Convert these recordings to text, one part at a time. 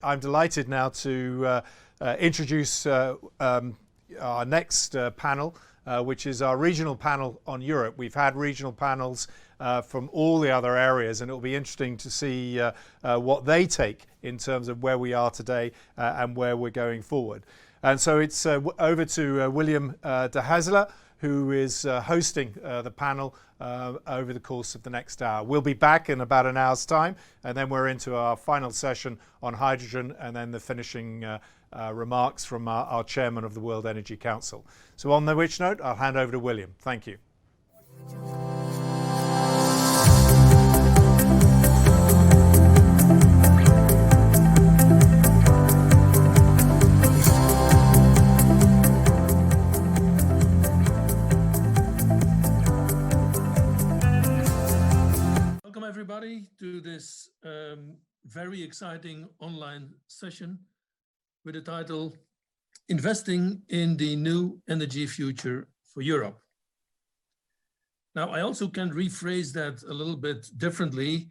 I'm delighted now to introduce our next panel, which is our regional panel on Europe. We've had regional panels from all the other areas, and it'll be interesting to see what they take in terms of where we are today and where we're going forward. And so it's over to William de Hazeler, who is hosting the panel over the course of the next hour. We'll be back in about an hour's time, and then we're into our final session on hydrogen, and then the finishing remarks from our chairman of the World Energy Council. So on which note, I'll hand over to William. Thank you. Everybody to this very exciting online session with the title Investing in the New Energy Future for Europe. Now, I also can rephrase that a little bit differently,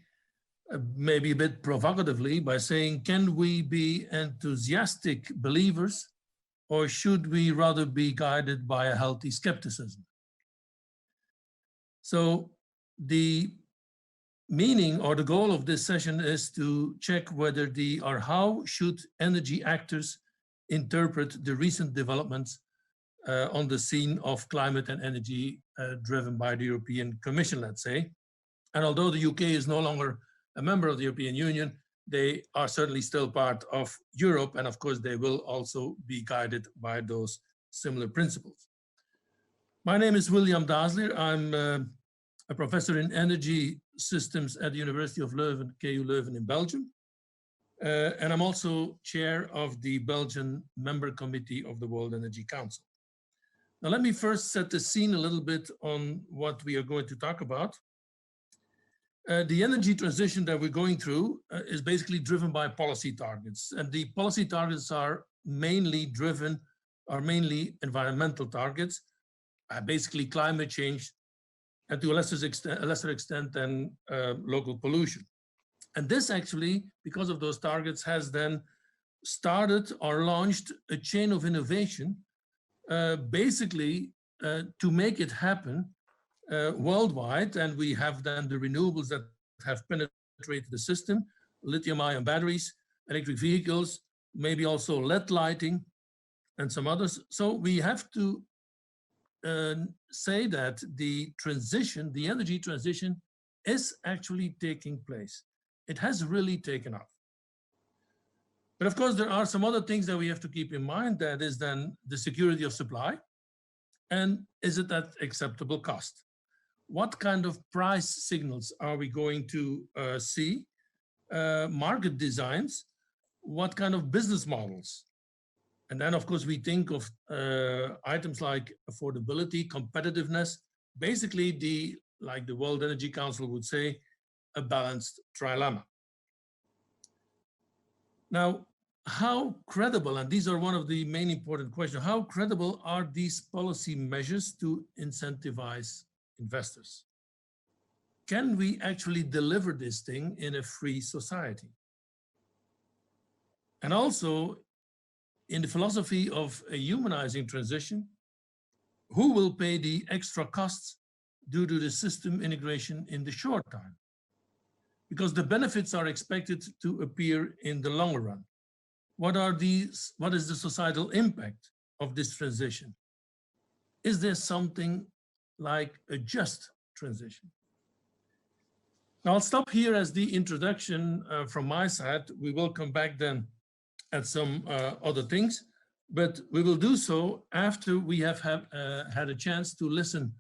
maybe a bit provocatively, by saying, can we be enthusiastic believers, or should we rather be guided by a healthy skepticism? So the meaning or the goal of this session is to check whether how should energy actors interpret the recent developments on the scene of climate and energy driven by the European Commission, let's say. And although the UK is no longer a member of the European Union, they are certainly still part of Europe, and of course they will also be guided by those similar principles. My name is William de Hazeler. I'm a professor in energy systems at the University of Leuven, KU Leuven in Belgium. And I'm also chair of the Belgian member committee of the World Energy Council. Now, let me first set the scene a little bit on what we are going to talk about. The energy transition that we're going through is basically driven by policy targets. And the policy targets are mainly environmental targets, basically climate change, and to a lesser extent than local pollution. And this actually, because of those targets, has then started or launched a chain of innovation, basically to make it happen worldwide. And we have then the renewables that have penetrated the system, lithium-ion batteries, electric vehicles, maybe also LED lighting, and some others. So we have to say that the energy transition is actually taking place. It has really taken off. But of course, there are some other things that we have to keep in mind. That is then the security of supply. And is it at acceptable cost? What kind of price signals are we going to see? Market designs? What kind of business models? And then, of course, we think of items like affordability, competitiveness, basically like the World Energy Council would say, a balanced trilemma. Now, how credible, and these are one of the main important questions, how credible are these policy measures to incentivize investors? Can we actually deliver this thing in a free society? And also, in the philosophy of a humanizing transition, who will pay the extra costs due to the system integration in the short time? Because the benefits are expected to appear in the longer run. What is the societal impact of this transition? Is there something like a just transition? Now I'll stop here as the introduction from my side. We will come back then at some other things, but we will do so after we have had a chance to listen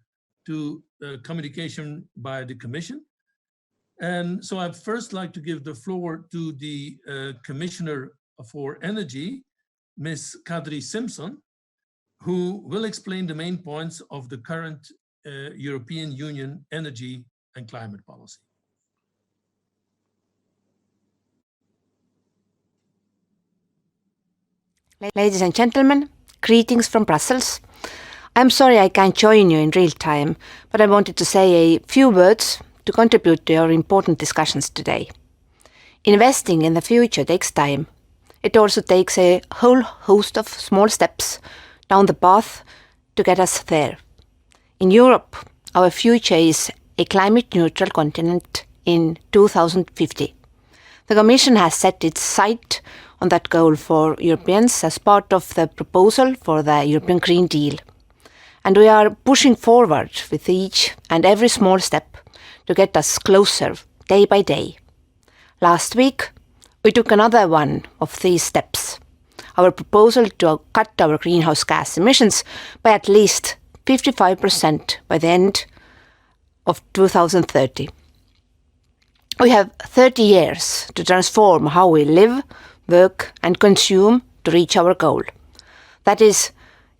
to communication by the Commission. And so I'd first like to give the floor to the Commissioner for Energy, Ms. Kadri Simson, who will explain the main points of the current European Union energy and climate policy. Ladies and gentlemen, greetings from Brussels. I'm sorry I can't join you in real time, but I wanted to say a few words to contribute to your important discussions today. Investing in the future takes time, it also takes a whole host of small steps down the path to get us there. In Europe, our future is a climate-neutral continent in 2050. The Commission has set its sight on that goal for Europeans as part of the proposal for the European Green Deal. And we are pushing forward with each and every small step to get us closer day by day. Last week, we took another one of these steps, our proposal to cut our greenhouse gas emissions by at least 55% by the end of 2030. We have 30 years to transform how we live, work and consume to reach our goal. That is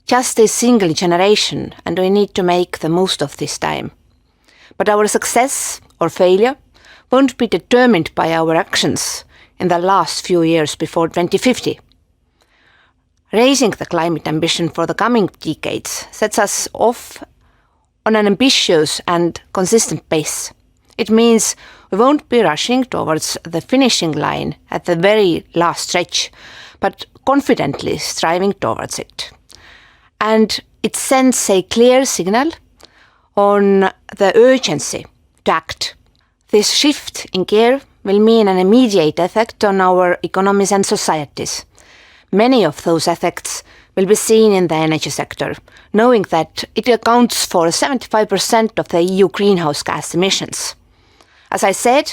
just a single generation, and we need to make the most of this time. But our success or failure won't be determined by our actions in the last few years before 2050. Raising the climate ambition for the coming decades sets us off on an ambitious and consistent pace. It means we won't be rushing towards the finishing line at the very last stretch, but confidently striving towards it. And it sends a clear signal on the urgency to act. This shift in gear will mean an immediate effect on our economies and societies. Many of those effects will be seen in the energy sector, knowing that it accounts for 75% of the EU greenhouse gas emissions. As I said,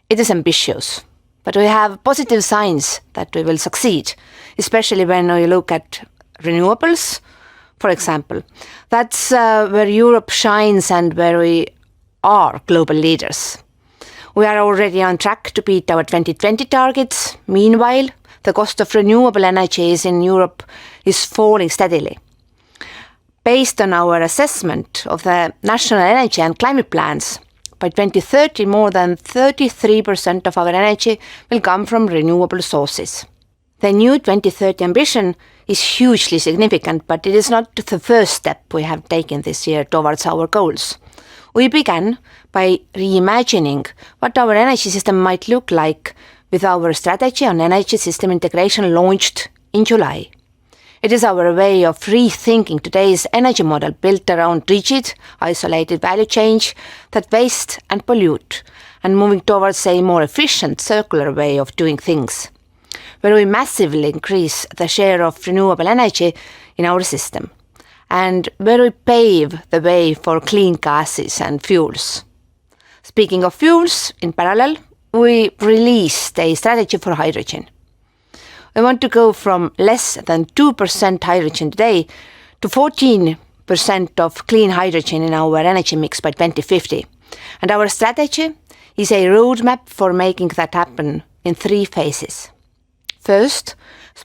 it is ambitious, but we have positive signs that we will succeed, especially when we look at renewables, for example. That's where Europe shines and where we are global leaders. We are already on track to beat our 2020 targets. Meanwhile, the cost of renewable energies in Europe is falling steadily. Based on our assessment of the national energy and climate plans, by 2030, more than 33% of our energy will come from renewable sources. The new 2030 ambition is hugely significant, but it is not the first step we have taken this year towards our goals. We began by reimagining what our energy system might look like with our strategy on energy system integration launched in July. It is our way of rethinking today's energy model built around rigid, isolated value chains that waste and pollute, and moving towards a more efficient, circular way of doing things, where we massively increase the share of renewable energy in our system, and where we pave the way for clean gases and fuels. Speaking of fuels, in parallel, we released a strategy for hydrogen. We want to go from less than 2% hydrogen today to 14% of clean hydrogen in our energy mix by 2050. And our strategy is a roadmap for making that happen in 3 phases. First,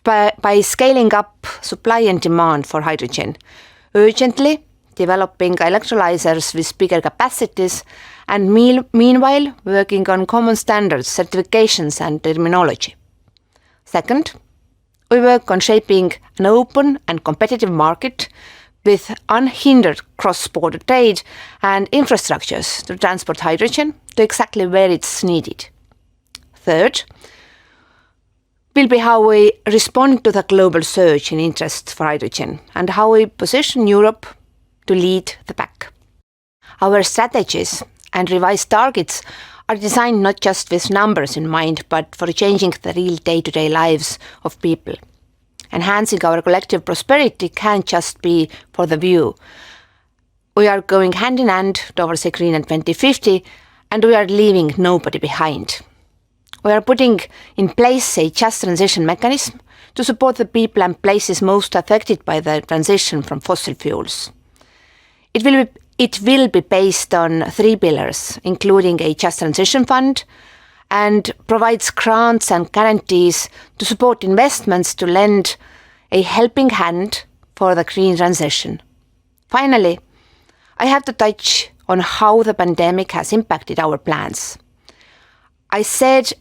by scaling up supply and demand for hydrogen, urgently developing electrolyzers with bigger capacities, and meanwhile working on common standards, certifications and terminology. Second, we work on shaping an open and competitive market with unhindered cross-border trade and infrastructures to transport hydrogen to exactly where it's needed. Third, will be how we respond to the global surge in interest for hydrogen and how we position Europe to lead the pack. Our strategies and revised targets are designed not just with numbers in mind, but for changing the real day-to-day lives of people. Enhancing our collective prosperity can't just be for the view. We are going hand in hand towards a greener 2050, and we are leaving nobody behind. We are putting in place a just transition mechanism to support the people and places most affected by the transition from fossil fuels. It will be based on 3 pillars, including a just transition fund, and provides grants and guarantees to support investments to lend a helping hand for the green transition. Finally, I have to touch on how the pandemic has impacted our plans. I said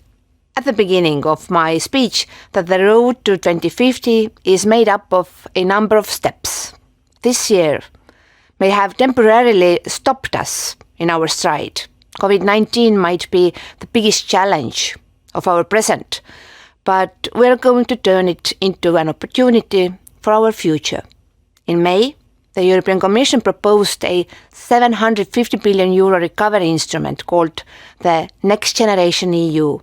at the beginning of my speech that the road to 2050 is made up of a number of steps. This year may have temporarily stopped us in our stride. COVID-19 might be the biggest challenge of our present, but we're going to turn it into an opportunity for our future. In May, the European Commission proposed a €750 billion recovery instrument called the Next Generation EU,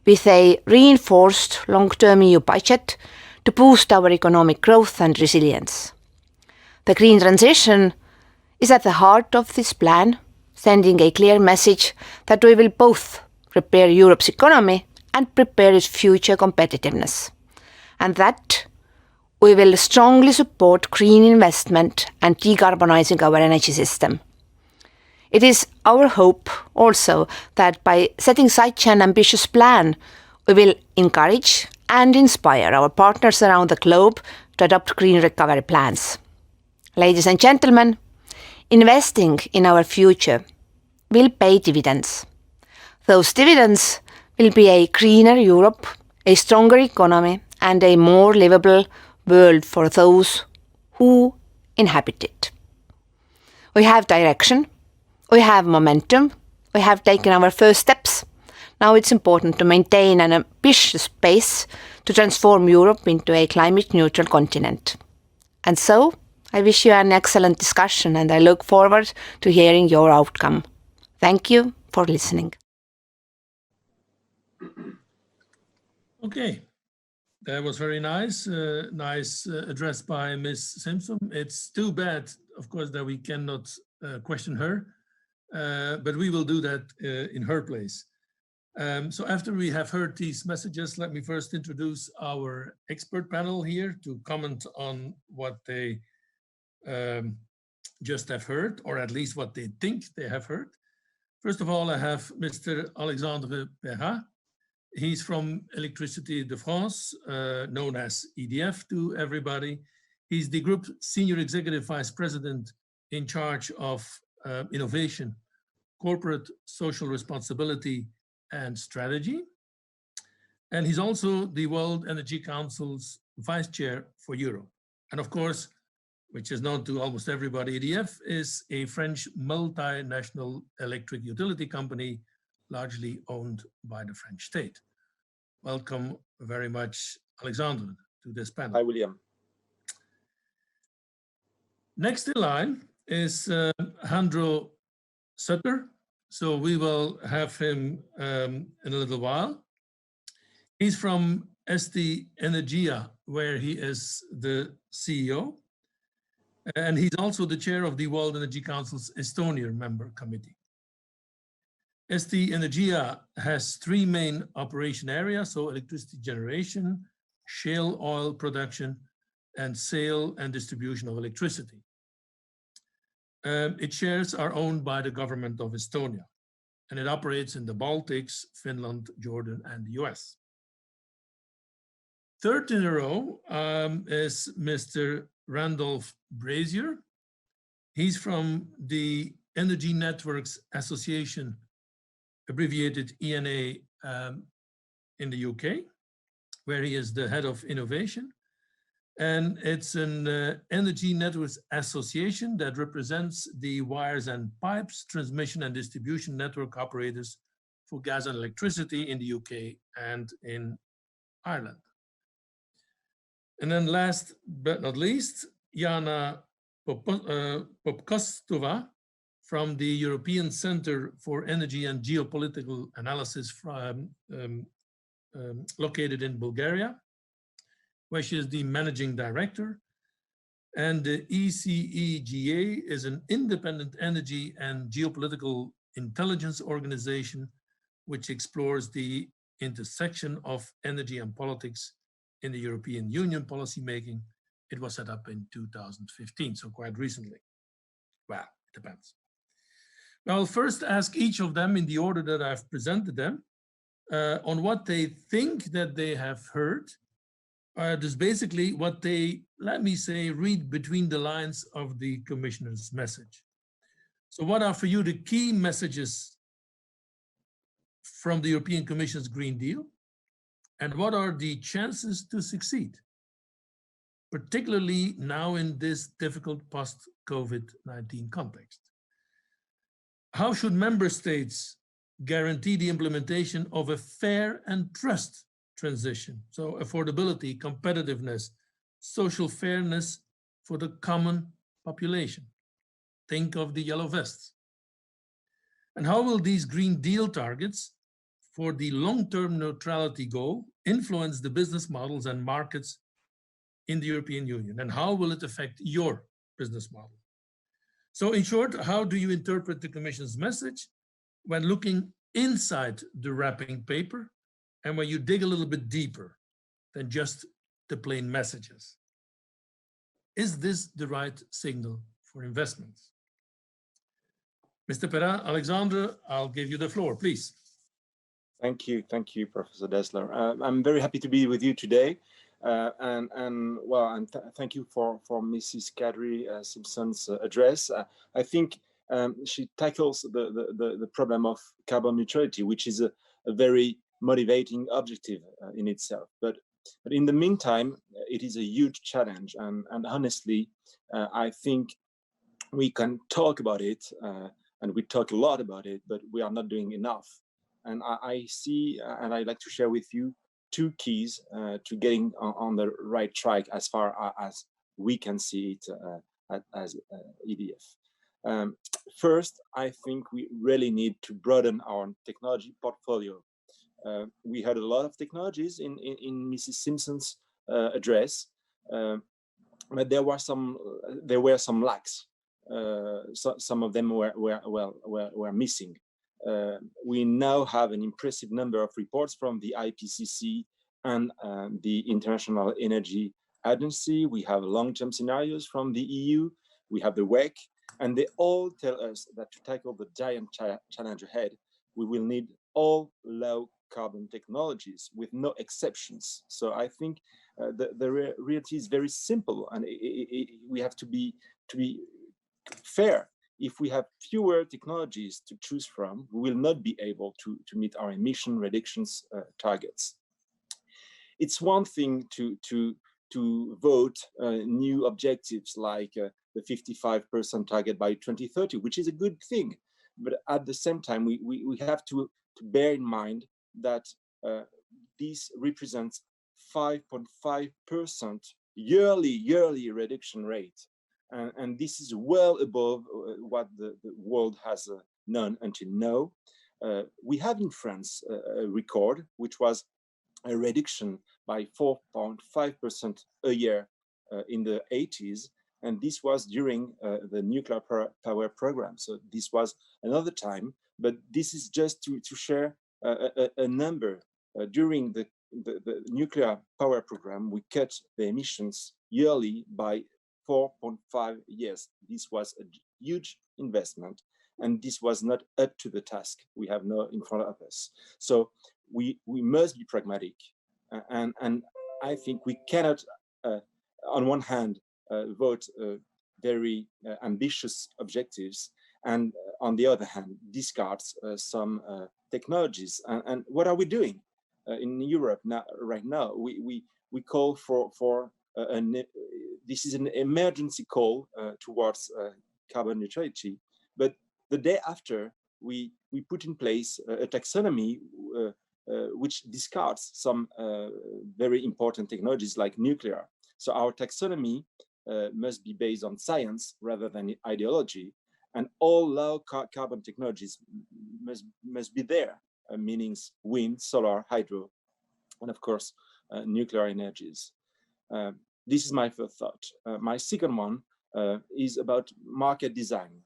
with a reinforced long-term EU budget to boost our economic growth and resilience. The green transition is at the heart of this plan, sending a clear message that we will both prepare Europe's economy and prepare its future competitiveness, and that we will strongly support green investment and decarbonizing our energy system. It is our hope also that by setting such an ambitious plan, we will encourage and inspire our partners around the globe to adopt green recovery plans. Ladies and gentlemen, investing in our future will pay dividends. Those dividends will be a greener Europe, a stronger economy, and a more livable world for those who inhabit it. We have direction, we have momentum, we have taken our first steps. Now it's important to maintain an ambitious pace to transform Europe into a climate-neutral continent. And so, I wish you an excellent discussion and I look forward to hearing your outcome. Thank you for listening. Okay, that was very nice. Nice address by Ms. Simson. It's too bad, of course, that we cannot question her, but we will do that in her place. So after we have heard these messages, let me first introduce our expert panel here to comment on what they just have heard, or at least what they think they have heard. First of all, I have Mr. Alexandre Perra. He's from Electricité de France, known as EDF to everybody. He's the Group Senior Executive Vice President in charge of innovation, corporate social responsibility, and strategy. And he's also the World Energy Council's Vice Chair for Europe. And of course, which is known to almost everybody, EDF is a French multinational electric utility company largely owned by the French state. Welcome very much, Alexandre, to this panel. Hi, William. Next in line is Hando Sutter. So we will have him in a little while. He's from Eesti Energia, where he is the CEO. And he's also the chair of the World Energy Council's Estonia member committee. Eesti Energia has three main operation areas, so electricity generation, shale oil production, and sale and distribution of electricity. Its shares are owned by the government of Estonia, and it operates in the Baltics, Finland, Jordan, and the US. Third in a row is Mr. Randolph Brazier. He's from the Energy Networks Association, abbreviated ENA, in the UK, where he is the head of innovation. And it's an Energy Networks Association that represents the wires and pipes, transmission and distribution network operators for gas and electricity in the UK and in Ireland. And then last but not least, Yana Popkostova from the European Center for Energy and Geopolitical Analysis located in Bulgaria, where she is the managing director. And the ECEGA is an independent energy and geopolitical intelligence organization which explores the intersection of energy and politics in the European Union policymaking. It was set up in 2015, so quite recently. Well, it depends. I'll first ask each of them in the order that I've presented them on what they think that they have heard. Just basically what they, let me say, read between the lines of the Commissioner's message. So what are for you the key messages from the European Commission's Green Deal? And what are the chances to succeed, particularly now in this difficult post-COVID-19 context? How should member states guarantee the implementation of a fair and transition. So affordability, competitiveness, social fairness for the common population. Think of the yellow vests. And how will these Green Deal targets for the long-term neutrality goal influence the business models and markets in the European Union? And how will it affect your business model? So in short, how do you interpret the Commission's message when looking inside the wrapping paper and when you dig a little bit deeper than just the plain messages? Is this the right signal for investments? Mr. Perra, Alexandre, I'll give you the floor, please. Thank you, Professor Dessler. I'm very happy to be with you today, and thank you for Mrs. Kadri Simpson's address. I think she tackles the problem of carbon neutrality, which is a very motivating objective in itself. But in the meantime, it is a huge challenge, and honestly, I think we can talk about it, and we talk a lot about it, but we are not doing enough. And I see, and I'd like to share with you two keys to getting on the right track as far as we can see it as EDF. First, I think we really need to broaden our technology portfolio. We had a lot of technologies in Mrs. Simpson's address, but there were some lacks. Some of them were missing. We now have an impressive number of reports from the IPCC and the International Energy Agency. We have long-term scenarios from the EU. We have the WEC, and they all tell us that to tackle the giant challenge ahead, we will need all low carbon technologies with no exceptions. So I think the reality is very simple, and we have to be fair. If we have fewer technologies to choose from, we will not be able to meet our emission reductions targets. It's one thing to vote new objectives like the 55% target by 2030, which is a good thing. But at the same time, we have to bear in mind that this represents 5.5% yearly reduction rate. And this is well above what the world has known until now. We have in France a record, which was a reduction by 4.5% a year in the 80s. And this was during the nuclear power program. So this was another time, but this is just to share a number. During the nuclear power program, we cut the emissions yearly by 4.5 years. This was a huge investment, and this was not up to the task we have now in front of us. So we must be pragmatic, and I think we cannot, on one hand, vote very ambitious objectives, and on the other hand, discards some technologies. And what are we doing in Europe now? Right now, we call for this is an emergency call towards carbon neutrality. But the day after, we put in place a taxonomy which discards some very important technologies like nuclear. So our taxonomy must be based on science rather than ideology, and all low carbon technologies must be there, meaning wind, solar, hydro, and of course, nuclear energies. This is my first thought. My second one is about market design.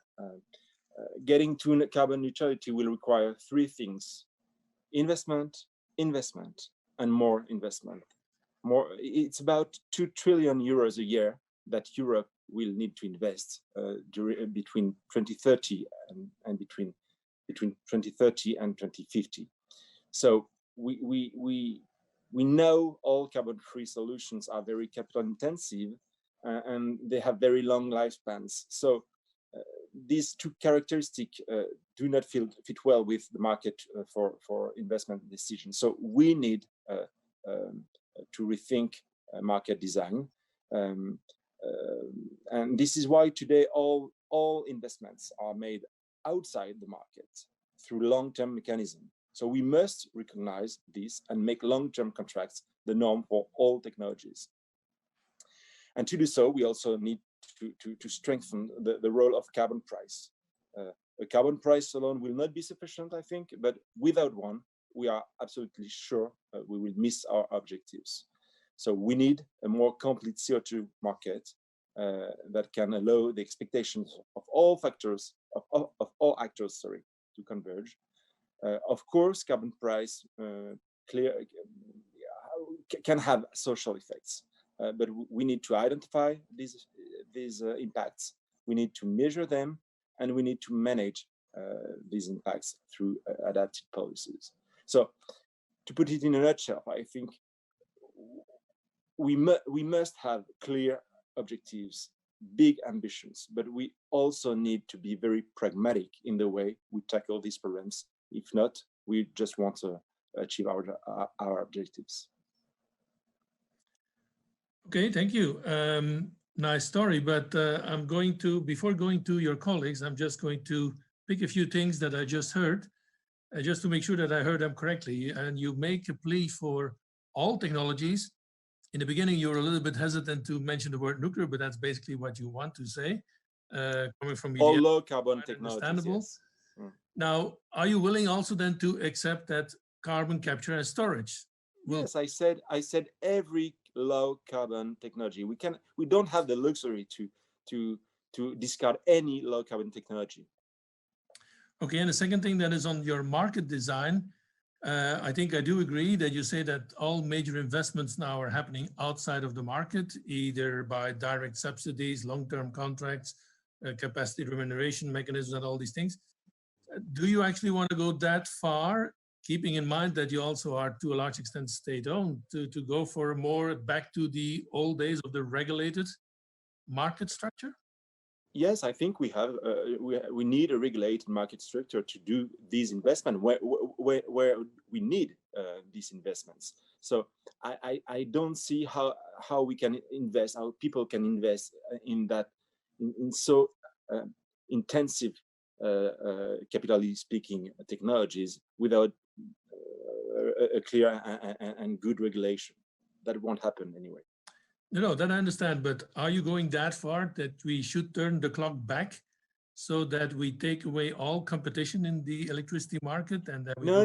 Getting to carbon neutrality will require three things: investment, and more investment. It's about 2 trillion euros a year that Europe will need to invest between 2030 and between 2030 and 2050. So we know all carbon-free solutions are very capital intensive and they have very long lifespans. So these two characteristics do not fit well with the market for investment decisions. So we need to rethink market design. And this is why today all investments are made outside the market through long-term mechanism. So we must recognize this and make long-term contracts the norm for all technologies. And to do so, we also need to strengthen the role of carbon price. A carbon price alone will not be sufficient, I think, but without one, we are absolutely sure we will miss our objectives. So we need a more complete CO2 market that can allow the expectations of all factors, of all actors, to converge. Of course, carbon price can have social effects, but we need to identify these impacts. We need to measure them, and we need to manage these impacts through adapted policies. So, to put it in a nutshell, I think we must have clear objectives, big ambitions, but we also need to be very pragmatic in the way we tackle these problems. If not, we just want to achieve our objectives. Okay, thank you. Nice story, but I'm going to, before going to your colleagues, I'm just going to pick a few things that I just heard, just to make sure that I heard them correctly. And you make a plea for all technologies. In the beginning, you were a little bit hesitant to mention the word nuclear, but that's basically what you want to say, coming from all low carbon technologies. Understandable. Yes. Now, are you willing also then to accept that carbon capture and storage? Yes, I said every low carbon technology. We don't have the luxury to discard any low carbon technology. Okay, and the second thing that is on your market design, I think I do agree that you say that all major investments now are happening outside of the market, either by direct subsidies, long-term contracts, capacity remuneration mechanisms, and all these things. Do you actually want to go that far, keeping in mind that you also are to a large extent state-owned, to go for more back to the old days of the regulated market structure? Yes, I think we have we need a regulated market structure to do these investments where we need these investments. So I don't see how we can invest, how people can invest in that in so intensive, capitally speaking, technologies without a clear and good regulation. That won't happen anyway. No, that I understand, but are you going that far that we should turn the clock back so that we take away all competition in the electricity market and that we No.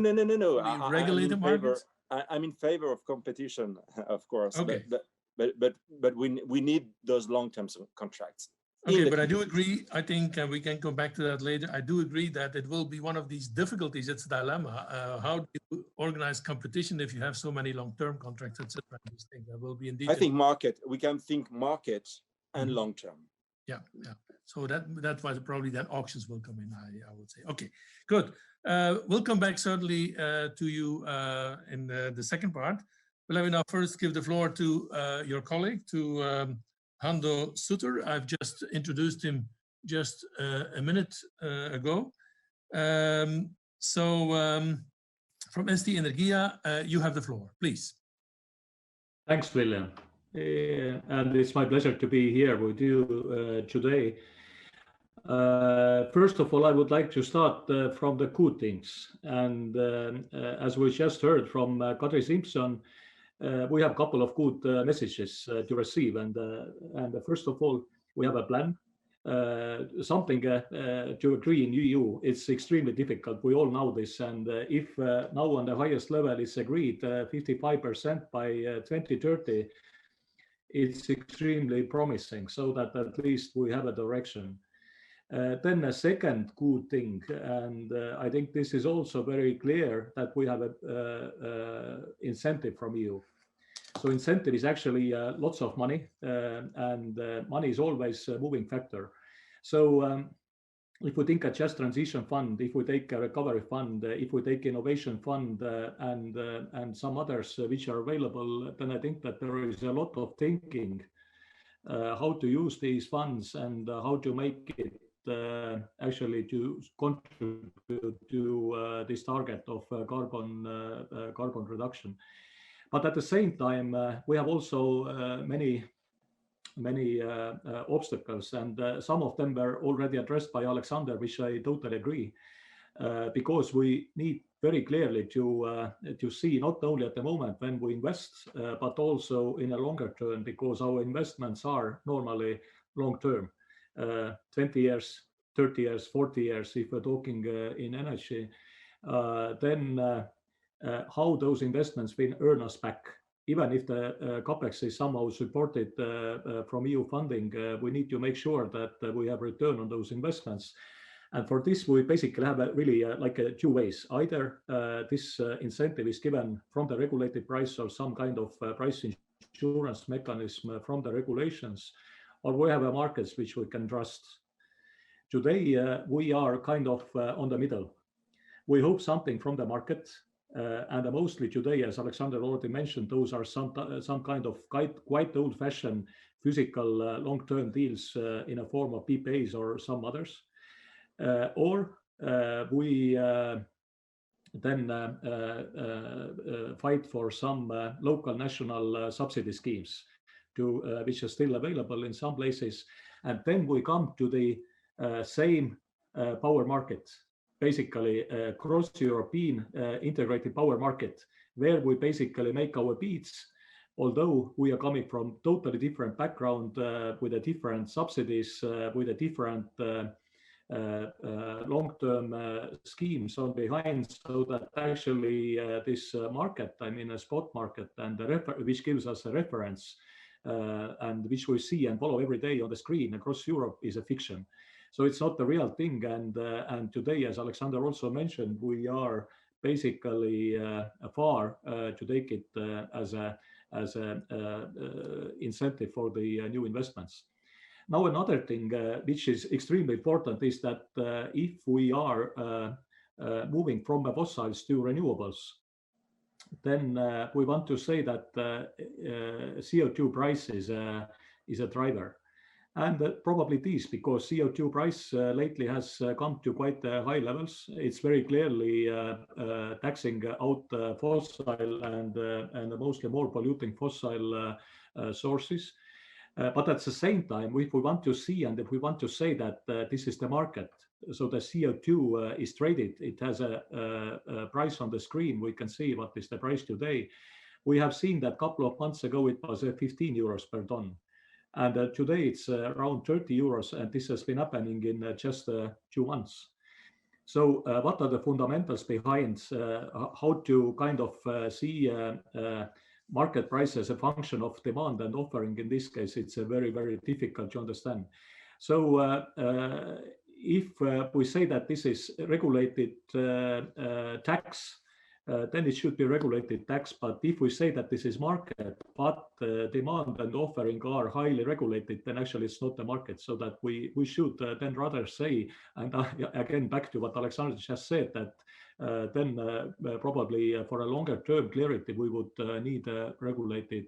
regulate the markets? I'm in favor of competition, of course. Okay. But we need those long-term contracts. Okay, but I do agree. I think we can come back to that later. I do agree that it will be one of these difficulties. It's a dilemma. How do you organize competition if you have so many long-term contracts, etc.? These things that will be indeed. I think market. We can think market and long-term. Yeah. So that's why probably that auctions will come in. I would say. Okay, good. We'll come back certainly to you in the second part. But let me now first give the floor to your colleague, to Hando Sutter. I've just introduced him just a minute ago. From Eesti Energia, you have the floor, please. Thanks, William. And it's my pleasure to be here with you today. First of all, I would like to start from the good things. And as we just heard from Kadri Simson, we have a couple of good messages to receive. And first of all, we have a plan, something to agree in EU. It's extremely difficult. We all know this. And if now on the highest level is agreed 55% by 2030, it's extremely promising, so that at least we have a direction. Then a second good thing, and I think this is also very clear, that we have a incentive from EU. So incentive is actually lots of money, and money is always a moving factor. So if we think of just transition fund, if we take a recovery fund, if we take innovation fund, and some others which are available, then I think that there is a lot of thinking how to use these funds and how to make it actually to contribute to this target of carbon reduction. But at the same time, we have also many obstacles, and some of them were already addressed by Alexandre, which I totally agree. because we need very clearly to see not only at the moment when we invest, but also in a longer term, because our investments are normally long term, 20 years, 30 years, 40 years, if we're talking in energy, then how those investments will earn us back. Even if the CapEx is somehow supported from EU funding, we need to make sure that we have return on those investments. And for this, we basically have really two ways. Either this incentive is given from the regulated price or some kind of price insurance mechanism from the regulations, or we have a markets which we can trust. Today, we are kind of on the middle. We hope something from the market, and mostly today, as Alexandre already mentioned, those are some kind of quite old-fashioned physical long-term deals in a form of PPAs or some others. Or we then fight for some local national subsidy schemes which are still available in some places. And then we come to the same power market, basically cross-European integrated power market, where we basically make our bids, although we are coming from totally different background with a different subsidies, with a different long-term schemes on behind, so that actually this market, I mean a spot market, and which gives us a reference and which we see and follow every day on the screen across Europe, is a fiction. So it's not the real thing. And today, as Alexandre also mentioned, we are basically far to take it as a incentive for the new investments. Now, another thing which is extremely important is that if we are moving from fossils to renewables, then we want to say that CO2 price is a driver. And probably it is, because CO2 price lately has come to quite high levels. It's very clearly taxing out fossil and mostly more polluting fossil sources. But at the same time, if we want to see and if we want to say that this is the market, so the CO2 is traded, it has a price on the screen, we can see what is the price today. We have seen that a couple of months ago it was 15 euros per ton. And today it's around 30 euros, and this has been happening in just 2 months. So what are the fundamentals behind how to kind of see market price as a function of demand and offering? In this case, it's very, very difficult to understand. So if we say that this is regulated tax, then it should be regulated tax. But if we say that this is market, but demand and offering are highly regulated, then actually it's not the market. So that we should then rather say, and again, back to what Alexandre just said, that then probably for a longer term clarity, we would need a regulated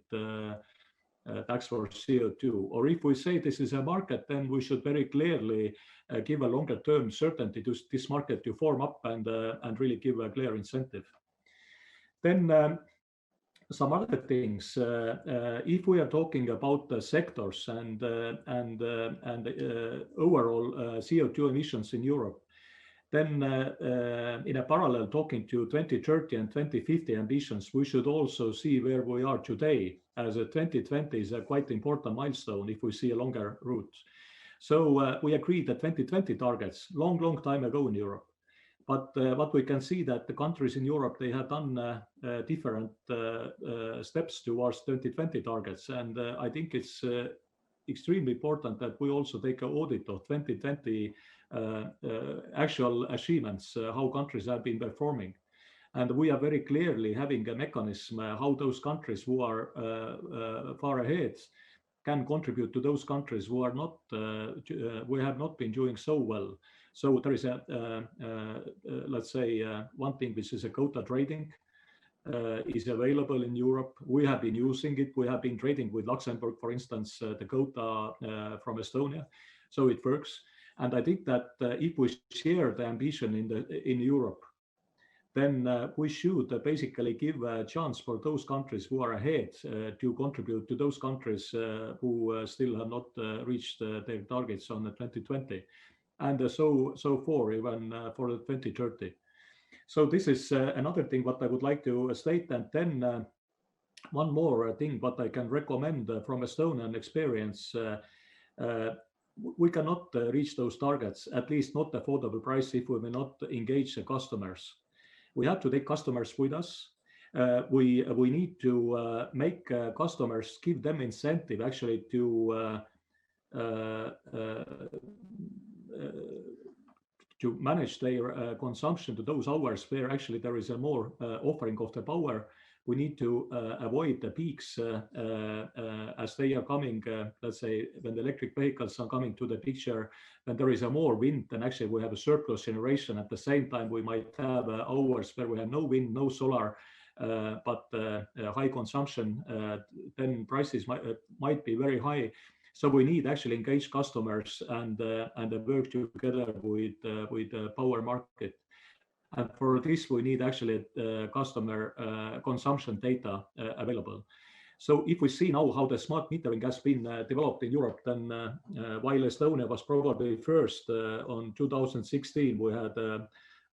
tax for CO2. Or if we say this is a market, then we should very clearly give a longer term certainty to this market to form up and really give a clear incentive. Then some other things. If we are talking about the sectors and overall CO2 emissions in Europe, then in a parallel talking to 2030 and 2050 ambitions, we should also see where we are today, as 2020 is a quite important milestone if we see a longer route. So we agreed that 2020 targets long time ago in Europe. But what we can see that the countries in Europe, they have done different steps towards 2020 targets. And I think it's extremely important that we also take an audit of 2020 actual achievements, how countries have been performing. And we are very clearly having a mechanism how those countries who are far ahead can contribute to those countries who are not, we have not been doing so well. So there is let's say, one thing which is a quota trading is available in Europe. We have been using it. We have been trading with Luxembourg, for instance, the quota from Estonia. So it works. And I think that if we share the ambition in Europe, then we should basically give a chance for those countries who are ahead to contribute to those countries who still have not reached their targets on 2020. and so forth, even for the 2030. So this is another thing what I would like to state. And then one more thing what I can recommend from Estonian experience. We cannot reach those targets, at least not affordable price, if we will not engage the customers. We have to take customers with us. We need to make customers, give them incentive actually to manage their consumption to those hours where actually there is a more offering of the power. We need to avoid the peaks as they are coming, let's say, when the electric vehicles are coming to the picture, when there is a more wind, then actually we have a surplus generation. At the same time, we might have hours where we have no wind, no solar, but high consumption, then prices might be very high. So we need actually engage customers and work together with the power market. And for this, we need actually customer consumption data available. So if we see now how the smart metering has been developed in Europe, then while Estonia was probably first on 2016, we had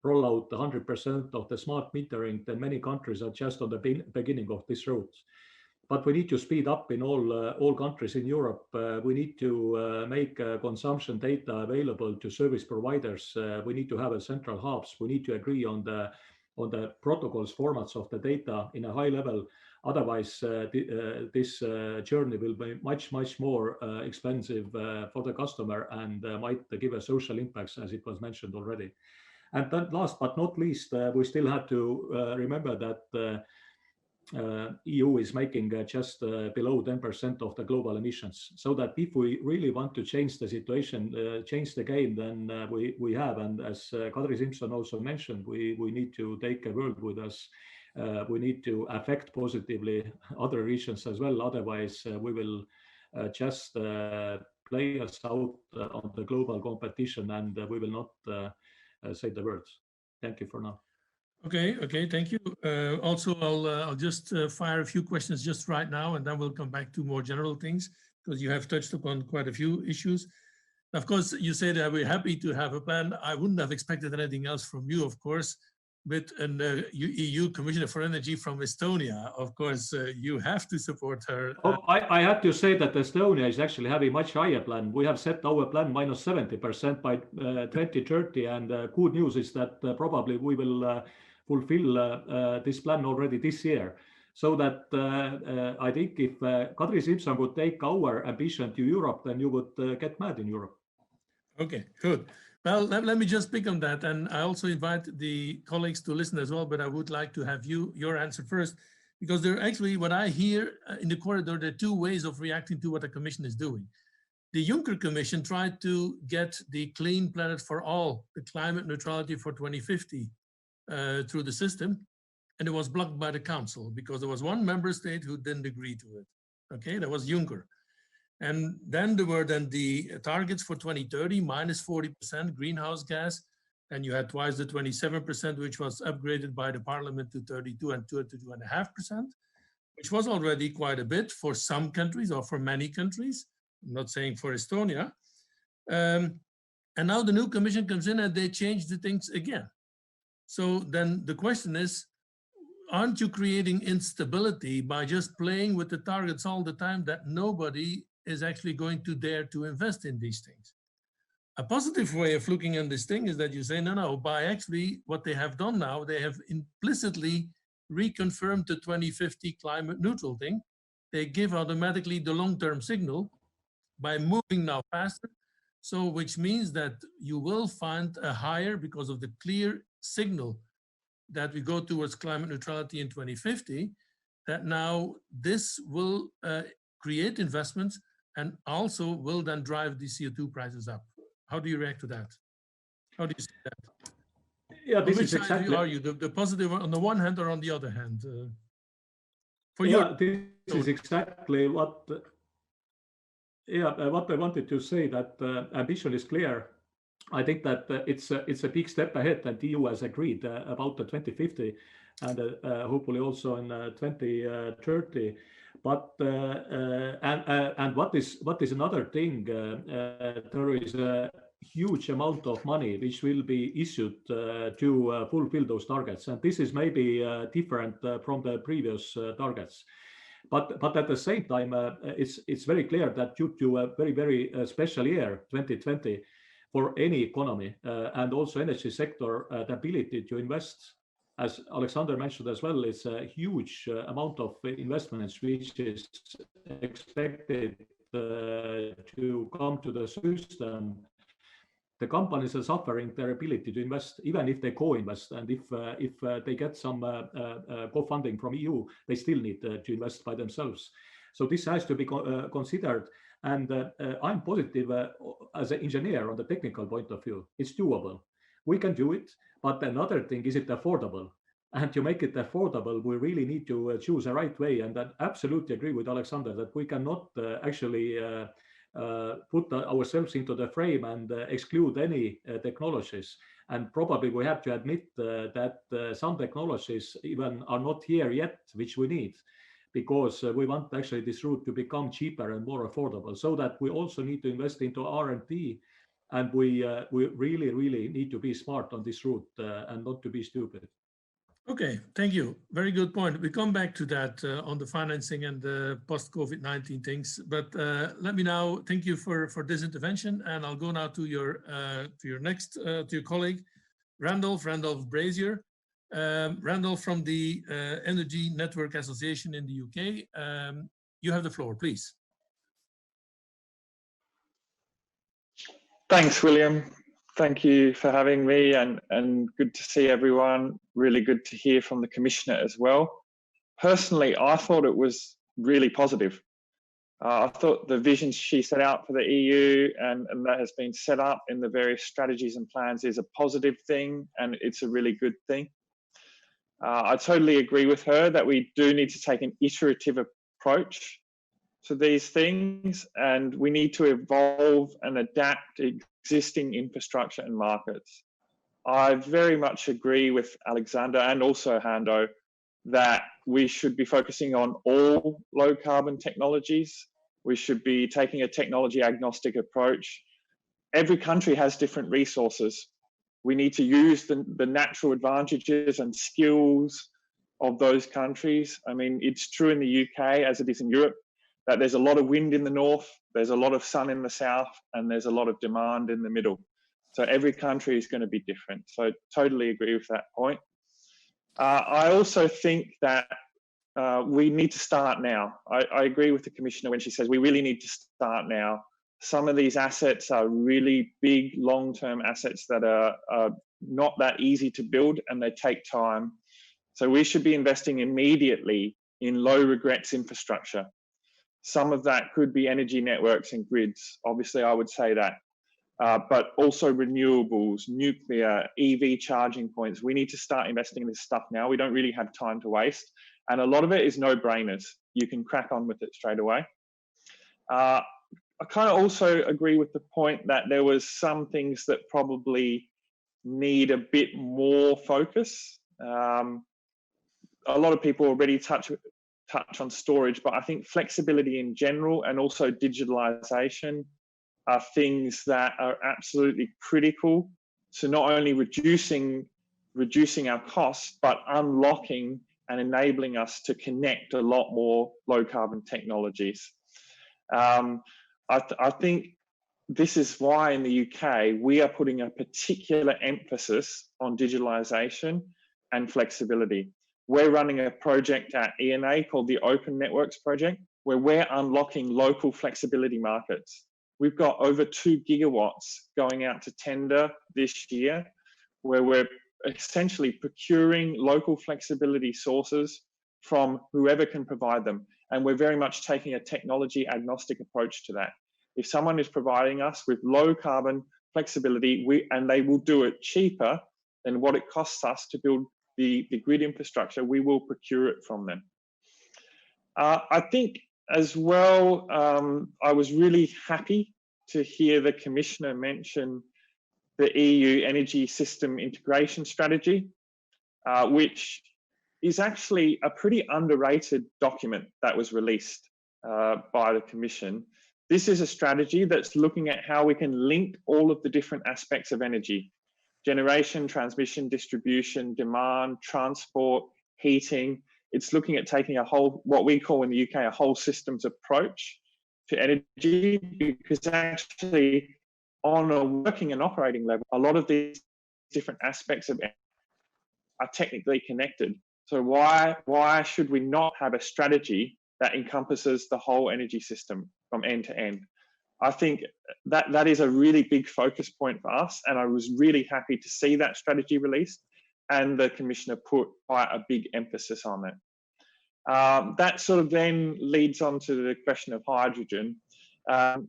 roll out 100% of the smart metering, then many countries are just on the beginning of this road. But we need to speed up in all countries in Europe. We need to make consumption data available to service providers. We need to have a central hubs. We need to agree on the protocols formats of the data in a high level. Otherwise, this journey will be much more expensive for the customer and might give a social impacts, as it was mentioned already. And then last but not least, we still have to remember that EU is making just below 10% of the global emissions. So that if we really want to change the situation, change the game, then we have, and as Kadri Simson also mentioned, we need to take a world with us. We need to affect positively other regions as well. Otherwise, we will just play us out on the global competition, and we will not save the world. Thank you for now. Okay, thank you. Also, I'll just fire a few questions just right now, and then we'll come back to more general things, because you have touched upon quite a few issues. Of course, you say that we're happy to have a plan. I wouldn't have expected anything else from you, of course, with an EU Commissioner for Energy from Estonia. Of course, you have to support her. I have to say that Estonia is actually having much higher plan. We have set our plan minus 70% by 2030, and good news is that probably we will fulfill this plan already this year. So that I think if Kadri Simson would take our ambition to Europe, then you would get mad in Europe. Okay, good. Well, let me just pick on that. And I also invite the colleagues to listen as well, but I would like to have your answer first, because there actually, what I hear in the corridor, there are two ways of reacting to what the Commission is doing. The Juncker Commission tried to get the Clean Planet for All, the climate neutrality for 2050, through the system, and it was blocked by the Council because there was one member state who didn't agree to it. Okay, that was Juncker. And then there were the targets for 2030, minus 40% greenhouse gas, and you had twice the 27%, which was upgraded by the Parliament to 32 and 32.5%, which was already quite a bit for some countries or for many countries. I'm not saying for Estonia. And now the new Commission comes in and they change the things again. So then the question is, aren't you creating instability by just playing with the targets all the time that nobody is actually going to dare to invest in these things? A positive way of looking at this thing is that you say, no, by actually what they have done now, they have implicitly reconfirmed the 2050 climate neutral thing. They give automatically the long-term signal by moving now faster. So which means that you will find a higher, because of the clear signal that we go towards climate neutrality in 2050, that now this will create investments and also will then drive the CO2 prices up. How do you react to that? How do you see that? Yeah, this is exactly. Are you the positive on the one hand or on the other hand? This is exactly what. What I wanted to say, that ambition is clear. I think that it's a big step ahead, that the EU has agreed about the 2050 and hopefully also in 2030. But and what is another thing? There is a huge amount of money which will be issued to fulfill those targets. And this is maybe different from the previous targets. But at the same time, it's very clear that due to a very special year, 2020, for any economy and also energy sector, the ability to invest, as Alexandre mentioned as well, it's a huge amount of investments which is expected to come to the system. The companies are suffering their ability to invest, even if they co-invest, and if they get some co-funding from EU, they still need to invest by themselves. So this has to be considered, and I'm positive as an engineer on the technical point of view. It's doable. We can do it, but another thing, is it affordable? And to make it affordable, we really need to choose a right way. And I absolutely agree with Alexandre that we cannot actually put ourselves into the frame and exclude any technologies. And probably we have to admit that some technologies even are not here yet, which we need, because we want actually this route to become cheaper and more affordable, so that we also need to invest into R&D. And we really need to be smart on this route and not to be stupid. Okay, thank you. Very good point. We come back to that on the financing and the post-COVID-19 things. But let me now thank you for this intervention, and I'll go now to your colleague, Randolph Brazier. Randall from the Energy Network Association in the UK. You have the floor, please. Thanks, William. Thank you for having me, and good to see everyone. Really good to hear from the Commissioner as well. Personally, I thought it was really positive. I thought the vision she set out for the EU and that has been set up in the various strategies and plans is a positive thing, and it's a really good thing. I totally agree with her that we do need to take an iterative approach to these things, and we need to evolve and adapt existing infrastructure and markets. I very much agree with Alexandre and also Hando that we should be focusing on all low carbon technologies. We should be taking a technology agnostic approach. Every country has different resources. We need to use the natural advantages and skills of those countries. I mean, it's true in the UK as it is in Europe, that there's a lot of wind in the north, there's a lot of sun in the south, and there's a lot of demand in the middle. So every country is going to be different. So I totally agree with that point. I also think that we need to start now. I agree with the Commissioner when she says we really need to start now. Some of these assets are really big, long-term assets that are not that easy to build, and they take time. So we should be investing immediately in low regrets infrastructure. Some of that could be energy networks and grids. Obviously, I would say that. But also renewables, nuclear, EV charging points. We need to start investing in this stuff now. We don't really have time to waste. And a lot of it is no-brainers. You can crack on with it straight away. I kind of also agree with the point that there was some things that probably need a bit more focus. A lot of people already touch on storage, but I think flexibility in general and also digitalization are things that are absolutely critical to not only reducing our costs, but unlocking and enabling us to connect a lot more low carbon technologies. I think this is why in the UK, we are putting a particular emphasis on digitalization and flexibility. We're running a project at ENA called the Open Networks Project, where we're unlocking local flexibility markets. We've got over 2 gigawatts going out to tender this year, where we're essentially procuring local flexibility sources from whoever can provide them. And we're very much taking a technology agnostic approach to that. If someone is providing us with low carbon flexibility, and they will do it cheaper than what it costs us to build the grid infrastructure, we will procure it from them. I think as well, I was really happy to hear the Commissioner mention the EU Energy System Integration Strategy, which is actually a pretty underrated document that was released by the Commission. This is a strategy that's looking at how we can link all of the different aspects of energy: generation, transmission, distribution, demand, transport, heating. It's looking at taking a whole, what we call in the UK, a whole systems approach to energy, because actually on a working and operating level, a lot of these different aspects of energy are technically connected. So why should we not have a strategy that encompasses the whole energy system from end to end? I think that is a really big focus point for us, and I was really happy to see that strategy released, and the Commissioner put quite a big emphasis on it. That sort of then leads on to the question of hydrogen.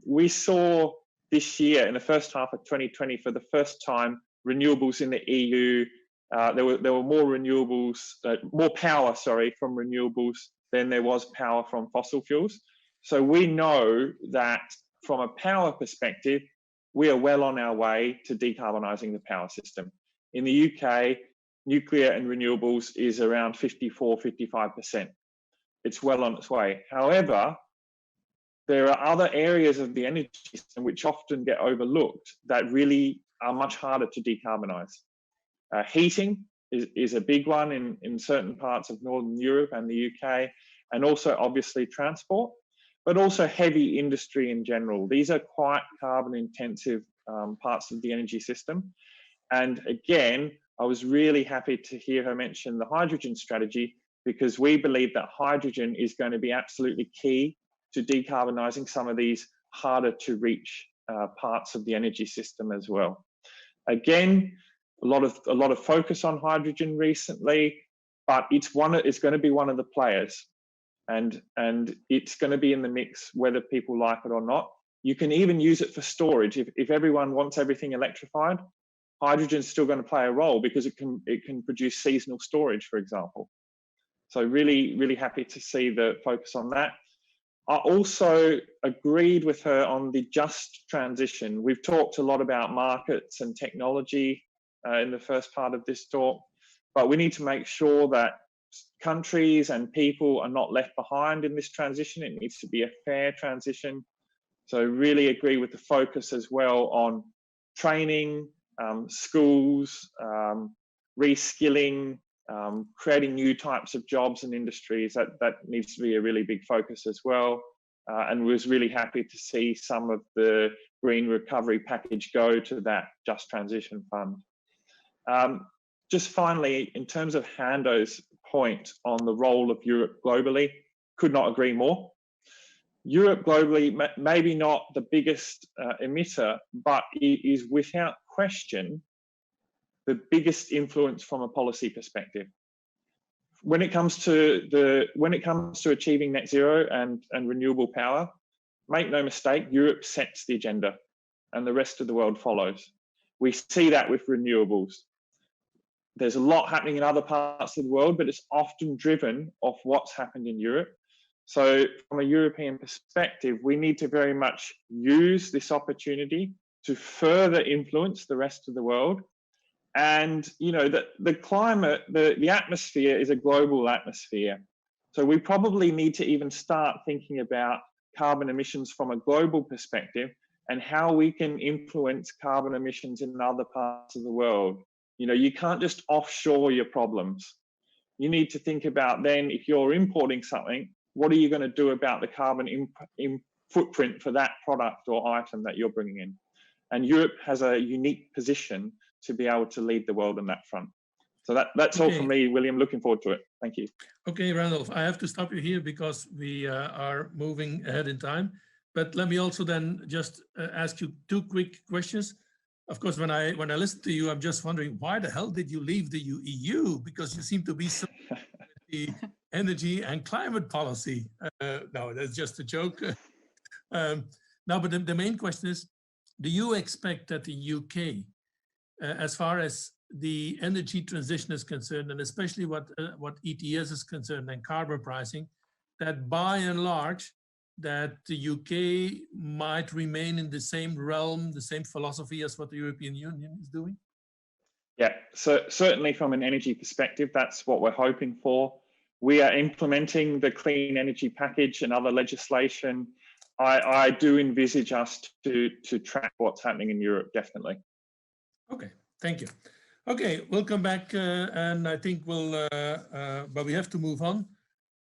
We saw this year, in the first half of 2020, for the first time, renewables in the EU. There were more renewables, more power, sorry, from renewables than there was power from fossil fuels. So we know that from a power perspective, we are well on our way to decarbonising the power system. In the UK, nuclear and renewables is around 54, 55%. It's well on its way. However, there are other areas of the energy system which often get overlooked that really are much harder to decarbonise. Heating is a big one in certain parts of Northern Europe and the UK, and also obviously transport, but also heavy industry in general. These are quite carbon intensive parts of the energy system. And again, I was really happy to hear her mention the hydrogen strategy, because we believe that hydrogen is going to be absolutely key to decarbonising some of these harder to reach parts of the energy system as well. Again, a lot of focus on hydrogen recently, but it's going to be one of the players, and it's going to be in the mix whether people like it or not. You can even use it for storage. If everyone wants everything electrified, hydrogen is still going to play a role, because it can produce seasonal storage, for example. So really happy to see the focus on that. I also agreed with her on the just transition. We've talked a lot about markets and technology in the first part of this talk, but we need to make sure that countries and people are not left behind in this transition. It needs to be a fair transition. So really agree with the focus as well on training, schools, reskilling, creating new types of jobs and industries. That needs to be a really big focus as well. And was really happy to see some of the green recovery package go to that Just Transition Fund. Just finally, in terms of Hando's point on the role of Europe globally, could not agree more. Europe globally, maybe not the biggest emitter, but it is without question the biggest influence from a policy perspective. When it comes to achieving net zero and renewable power, make no mistake, Europe sets the agenda and the rest of the world follows. We see that with renewables. There's a lot happening in other parts of the world, but it's often driven off what's happened in Europe. So from a European perspective, we need to very much use this opportunity to further influence the rest of the world. And you know, the climate, the atmosphere is a global atmosphere. So we probably need to even start thinking about carbon emissions from a global perspective and how we can influence carbon emissions in other parts of the world. You know, you can't just offshore your problems. You need to think about then, if you're importing something, what are you going to do about the carbon footprint for that product or item that you're bringing in? And Europe has a unique position to be able to lead the world on that front. So that's all from me, William. Looking forward to it. Thank you. Okay, Randolph, I have to stop you here because we are moving ahead in time. But let me also then just ask you two quick questions. Of course, when I listen to you, I'm just wondering, why the hell did you leave the EU? Because you seem to be so with the energy and climate policy. No, that's just a joke. No, but the main question is, do you expect that the UK, as far as the energy transition is concerned, and especially what ETS is concerned and carbon pricing, that by and large, that the UK might remain in the same realm, the same philosophy as what the European Union is doing? Yeah, so certainly from an energy perspective, that's what we're hoping for. We are implementing the clean energy package and other legislation I do envisage us to track what's happening in Europe, definitely. Okay, thank you. Okay, we'll come back and I think we'll, but we have to move on.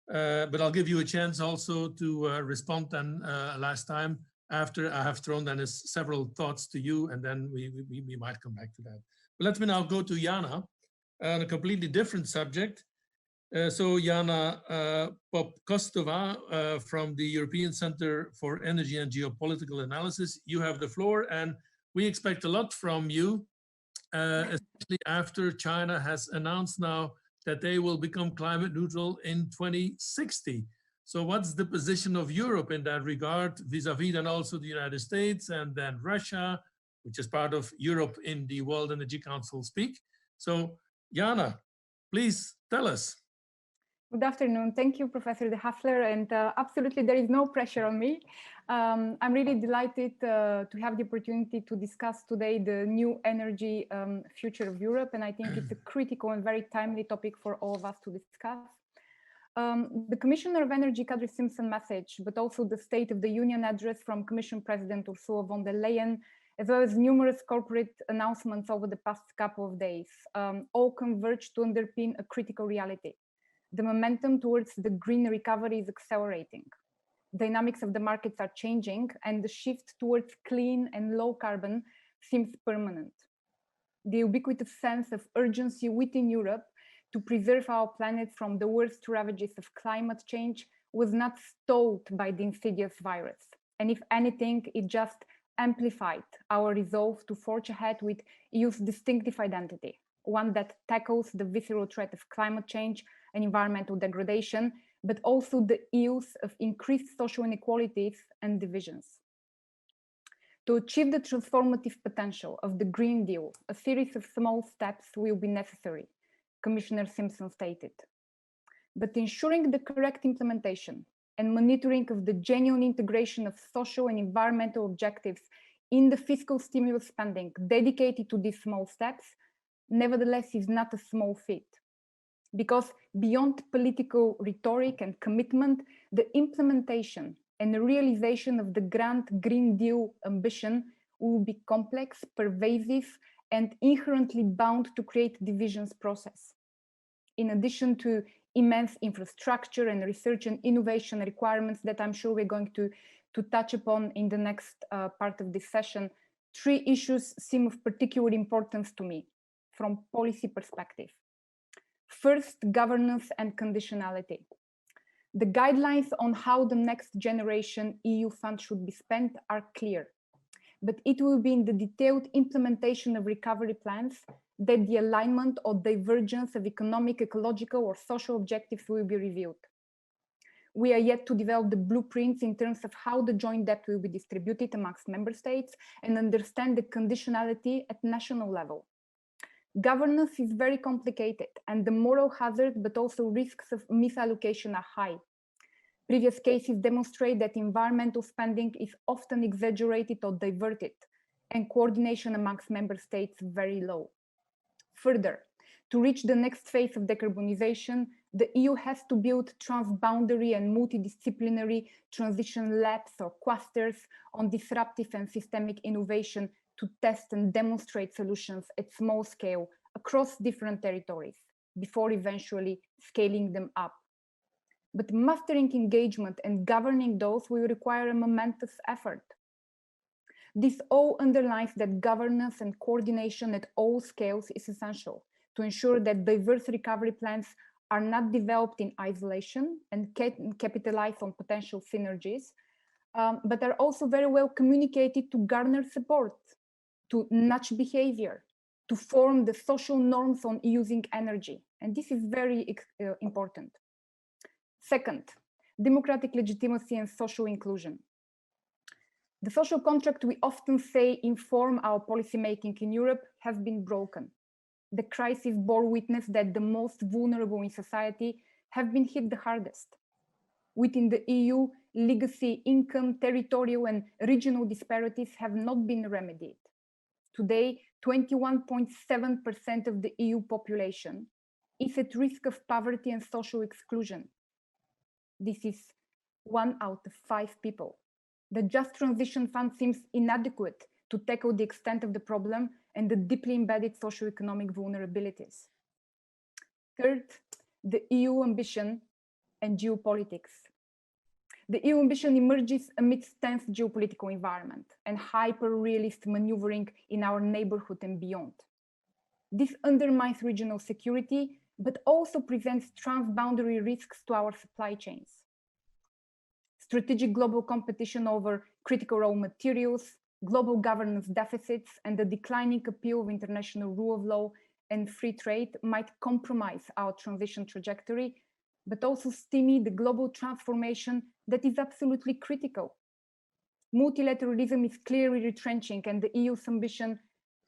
But I'll give you a chance also to respond then last time after I have thrown then several thoughts to you, and then we might come back to that. But let me now go to Yana on a completely different subject. So Yana Popkostova from the European Center for Energy and Geopolitical Analysis, you have the floor, and we expect a lot from you, especially after China has announced now that they will become climate neutral in 2060. So what's the position of Europe in that regard, vis-a-vis then also the United States and then Russia, which is part of Europe in the World Energy Council speak? So Yana, please tell us. Good afternoon. Thank you, Professor De Hassler. And absolutely, there is no pressure on me. I'm really delighted to have the opportunity to discuss today the new energy future of Europe. And I think it's a critical and very timely topic for all of us to discuss. The Commissioner of Energy, Kadri Simson message, but also the State of the Union address from Commission President Ursula von der Leyen, as well as numerous corporate announcements over the past couple of days, all converge to underpin a critical reality. The momentum towards the green recovery is accelerating. Dynamics of the markets are changing, and the shift towards clean and low carbon seems permanent. The ubiquitous sense of urgency within Europe to preserve our planet from the worst ravages of climate change was not stalled by the insidious virus. And if anything, it just amplified our resolve to forge ahead with EU's distinctive identity, one that tackles the visceral threat of climate change and environmental degradation, but also the ills of increased social inequalities and divisions. To achieve the transformative potential of the Green Deal, a series of small steps will be necessary, Commissioner Simson stated. But ensuring the correct implementation and monitoring of the genuine integration of social and environmental objectives in the fiscal stimulus spending dedicated to these small steps, nevertheless, is not a small feat. Because beyond political rhetoric and commitment, the implementation and the realization of the grand Green Deal ambition will be complex, pervasive, and inherently bound to create divisions process. In addition to immense infrastructure and research and innovation requirements that I'm sure we're going to touch upon in the next part of this session, three issues seem of particular importance to me from policy perspective. First, governance and conditionality. The guidelines on how the next generation EU fund should be spent are clear, but it will be in the detailed implementation of recovery plans that the alignment or divergence of economic, ecological, or social objectives will be reviewed. We are yet to develop the blueprints in terms of how the joint debt will be distributed amongst member states and understand the conditionality at national level. Governance is very complicated, and the moral hazard, but also risks of misallocation are high. Previous cases demonstrate that environmental spending is often exaggerated or diverted, and coordination amongst member states very low. Further, to reach the next phase of decarbonization, the EU has to build transboundary and multidisciplinary transition labs or clusters on disruptive and systemic innovation to test and demonstrate solutions at small scale across different territories before eventually scaling them up. But mastering engagement and governing those will require a momentous effort. This all underlines that governance and coordination at all scales is essential to ensure that diverse recovery plans are not developed in isolation and capitalize on potential synergies, but are also very well communicated to garner support, to nudge behavior, to form the social norms on using energy. And this is very important. Second, democratic legitimacy and social inclusion. The social contract we often say inform our policymaking in Europe has been broken. The crisis bore witness that the most vulnerable in society have been hit the hardest. Within the EU, legacy, income, territorial, and regional disparities have not been remedied. Today, 21.7% of the EU population is at risk of poverty and social exclusion. This is 1 out of 5 people. The Just Transition Fund seems inadequate to tackle the extent of the problem and the deeply embedded socioeconomic vulnerabilities. Third, the EU ambition and geopolitics. The EU ambition emerges amidst tense geopolitical environment and hyper-realist maneuvering in our neighborhood and beyond. This undermines regional security, but also presents transboundary risks to our supply chains. Strategic global competition over critical raw materials, global governance deficits, and the declining appeal of international rule of law and free trade might compromise our transition trajectory, but also stymie the global transformation that is absolutely critical. Multilateralism is clearly retrenching, and the EU's ambition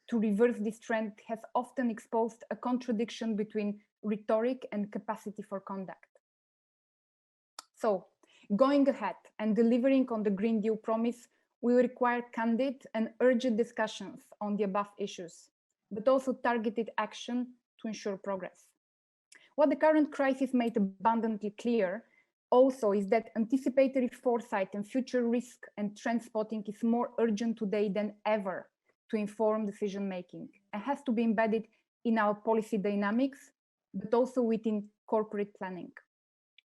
to reverse this trend has often exposed a contradiction between rhetoric and capacity for conduct. So, going ahead and delivering on the Green Deal promise will require candid and urgent discussions on the above issues, but also targeted action to ensure progress. What the current crisis made abundantly clear also is that anticipatory foresight and future risk and trend spotting is more urgent today than ever to inform decision-making and has to be embedded in our policy dynamics, but also within corporate planning.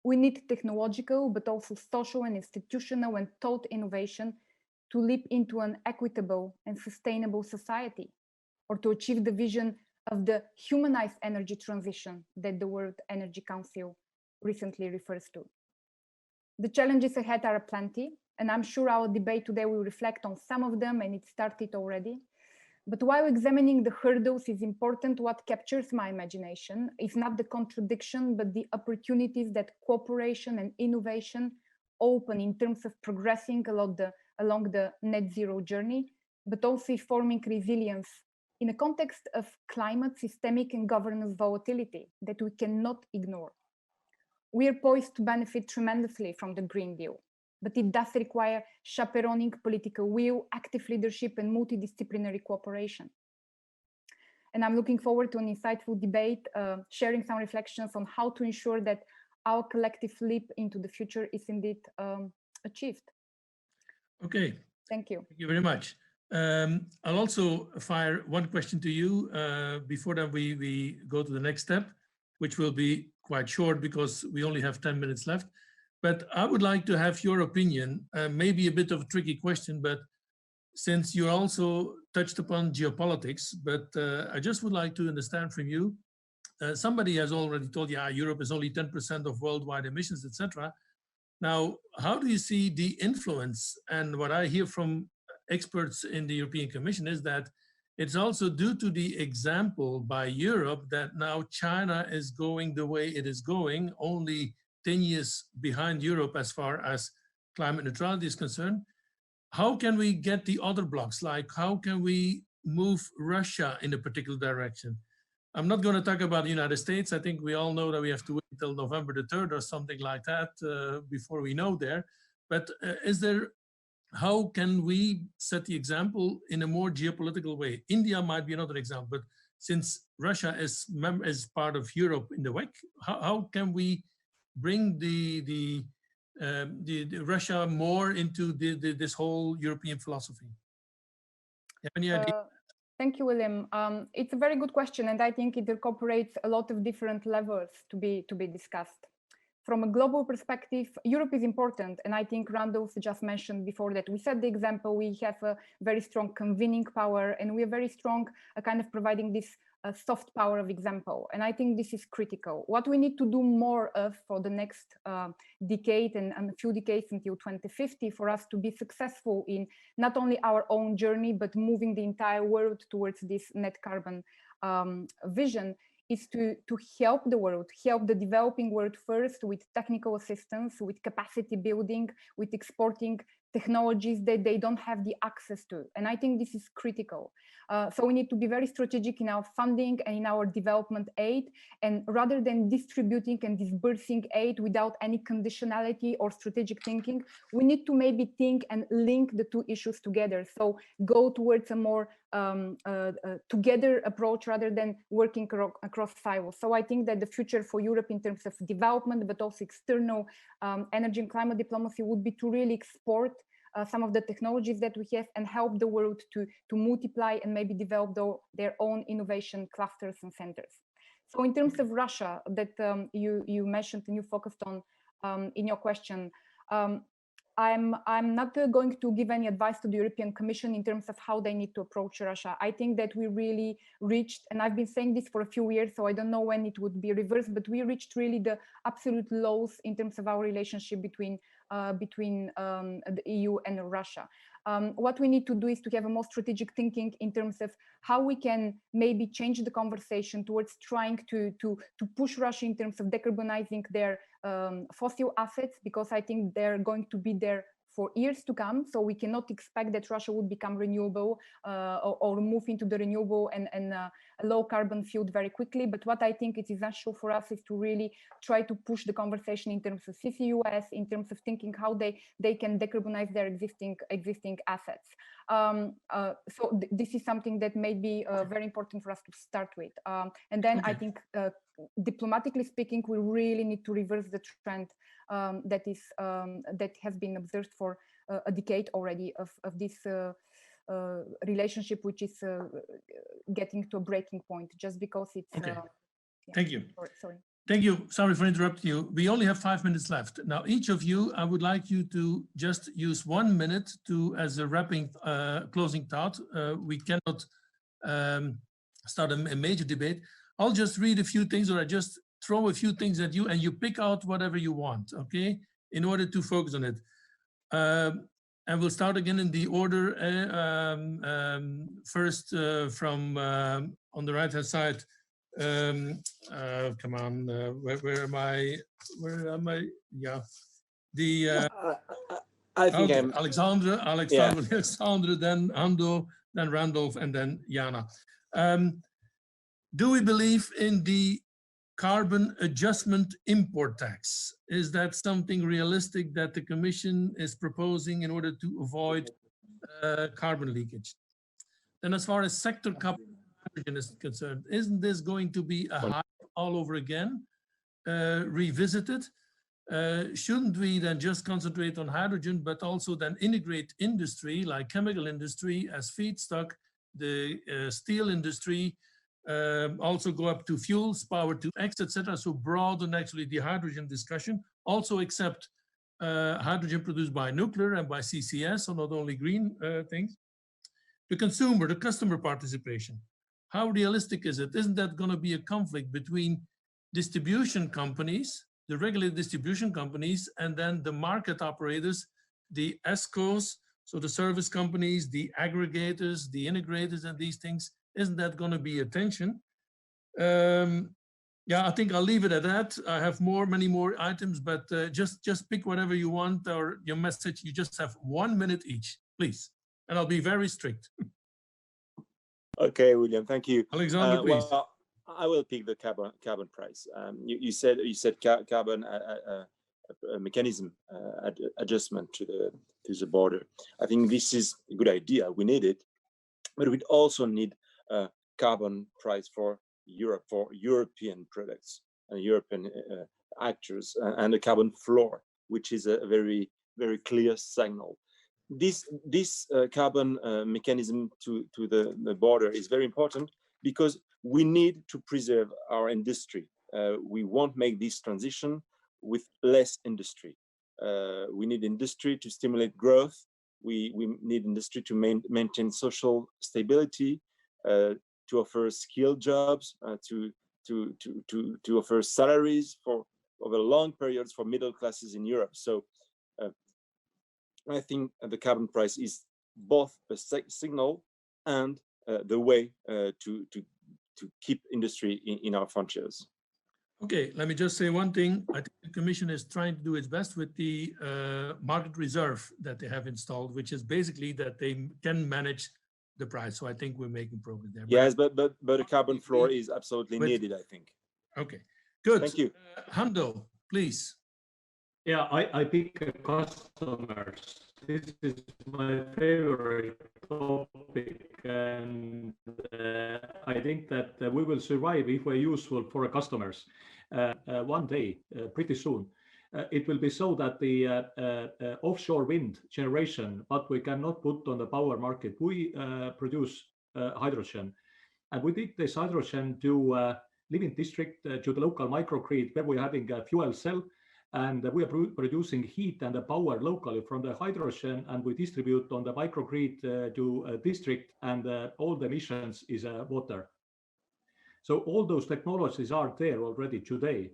We need technological, but also social and institutional and thought innovation to leap into an equitable and sustainable society, or to achieve the vision of the humanized energy transition that the World Energy Council recently refers to. The challenges ahead are plenty, and I'm sure our debate today will reflect on some of them, and it started already. But while examining the hurdles is important, what captures my imagination is not the contradiction, but the opportunities that cooperation and innovation open in terms of progressing along the net zero journey, but also forming resilience in a context of climate, systemic and governance volatility that we cannot ignore. We are poised to benefit tremendously from the Green Deal, but it does require chaperoning political will, active leadership, and multidisciplinary cooperation. And I'm looking forward to an insightful debate, sharing some reflections on how to ensure that our collective leap into the future is indeed achieved. Okay. Thank you. Thank you very much. I'll also fire one question to you before that we go to the next step, which will be quite short because we only have 10 minutes left. But I would like to have your opinion, maybe a bit of a tricky question, but since you also touched upon geopolitics, but I just would like to understand from you, somebody has already told you, Europe is only 10% of worldwide emissions, etc. Now, how do you see the influence? And what I hear from experts in the European Commission is that it's also due to the example by Europe that now China is going the way it is going, only 10 years behind Europe as far as climate neutrality is concerned. How can we get the other blocks? Like, how can we move Russia in a particular direction? I'm not going to talk about the United States. I think we all know that we have to wait until November the 3rd or something like that before we know there. But how can we set the example in a more geopolitical way? India might be another example, but since Russia is part of Europe in the WEC, how can we bring the Russia more into this whole European philosophy? You have any idea? Thank you, William. It's a very good question, and I think it incorporates a lot of different levels to be discussed. From a global perspective, Europe is important, and I think Randolph just mentioned before that we set the example. We have a very strong convening power, and we are very strong kind of providing this soft power of example. And I think this is critical. What we need to do more of for the next decade and a few decades until 2050 for us to be successful in not only our own journey, but moving the entire world towards this net carbon vision is to help the world, help the developing world first with technical assistance, with capacity building, with exporting technologies that they don't have the access to. And I think this is critical. So we need to be very strategic in our funding and in our development aid. And rather than distributing and disbursing aid without any conditionality or strategic thinking, we need to maybe think and link the two issues together. So go towards a more together approach rather than working across silos. So I think that the future for Europe in terms of development, but also external energy and climate diplomacy would be to really export some of the technologies that we have and help the world to multiply and maybe develop their own innovation clusters and centers. So in terms of Russia that you mentioned and you focused on in your question, I'm not going to give any advice to the European Commission in terms of how they need to approach Russia. I think that we really reached, and I've been saying this for a few years, so I don't know when it would be reversed, but we reached really the absolute lows in terms of our relationship between the EU and Russia. What we need to do is to have a more strategic thinking in terms of how we can maybe change the conversation towards trying to push Russia in terms of decarbonizing their fossil assets, because I think they're going to be there for years to come. So we cannot expect that Russia would become renewable or move into the renewable and low carbon field very quickly. But what I think is essential for us is to really try to push the conversation in terms of CCUS, in terms of thinking how they can decarbonize their existing assets. So this is something that may be very important for us to start with. And then I think diplomatically speaking, we really need to reverse the trend that has been observed for a decade already of this relationship, which is getting to a breaking point just because it's. Okay. Yeah. Thank you. Sorry. Thank you. Sorry for interrupting you. We only have 5 minutes left. Now, each of you, I would like you to just use 1 minute as a wrapping, closing thought. We cannot start a major debate. I'll just read a few things, or I just throw a few things at you and you pick out whatever you want, okay? In order to focus on it. And we'll start again in the order. First from on the right-hand side. Come on, where am I? Where am I? Yeah. The I think okay, I'm Alexandre, yeah. Alexandre, then Hando, then Randolph, and then Yana. Do we believe in the carbon adjustment import tax? Is that something realistic that the Commission is proposing in order to avoid carbon leakage? Then as far as sector hydrogen is concerned, isn't this going to be a hype all over again, revisited? Shouldn't we then just concentrate on hydrogen, but also then integrate industry like chemical industry as feedstock, the steel industry, also go up to fuels, power to X, etc. So broaden actually the hydrogen discussion, also accept hydrogen produced by nuclear and by CCS, so not only green things. The consumer, the customer participation. How realistic is it? Isn't that going to be a conflict between distribution companies, the regulated distribution companies, and then the market operators, the ESCOs, so the service companies, the aggregators, the integrators, and these things? Isn't that going to be a tension? Yeah, I think I'll leave it at that. I have many more items, but just pick whatever you want or your message. You just have 1 minute each, please. And I'll be very strict. Okay, William, thank you. Alexandre, please. Well, I will pick the carbon price. You said carbon mechanism adjustment to the border. I think this is a good idea. We need it, but we also need a carbon price for Europe, for European products and European actors, and a carbon floor, which is a very, very clear signal. This carbon mechanism to the border is very important because we need to preserve our industry. We won't make this transition with less industry. We need industry to stimulate growth. We need industry to maintain social stability, to offer skilled jobs, to offer salaries for over long periods for middle classes in Europe. So I think the carbon price is both a signal and the way to keep industry in our frontiers. Okay, let me just say one thing. I think the Commission is trying to do its best with the market reserve that they have installed, which is basically that they can manage the price. So I think we're making progress there. Yes, but a carbon floor is absolutely needed, I think. Okay, good. Thank you. Hando, please. Yeah, I pick customers. This is my favorite topic, and I think that we will survive if we're useful for our customers one day, pretty soon. it will be so that the offshore wind generation, but we cannot put on the power market. We produce hydrogen, and we take this hydrogen to living district, to the local microgrid where we're having a fuel cell, and we are producing heat and the power locally from the hydrogen, and we distribute on the microgrid to a district, and all the emissions is water. So all those technologies are there already today.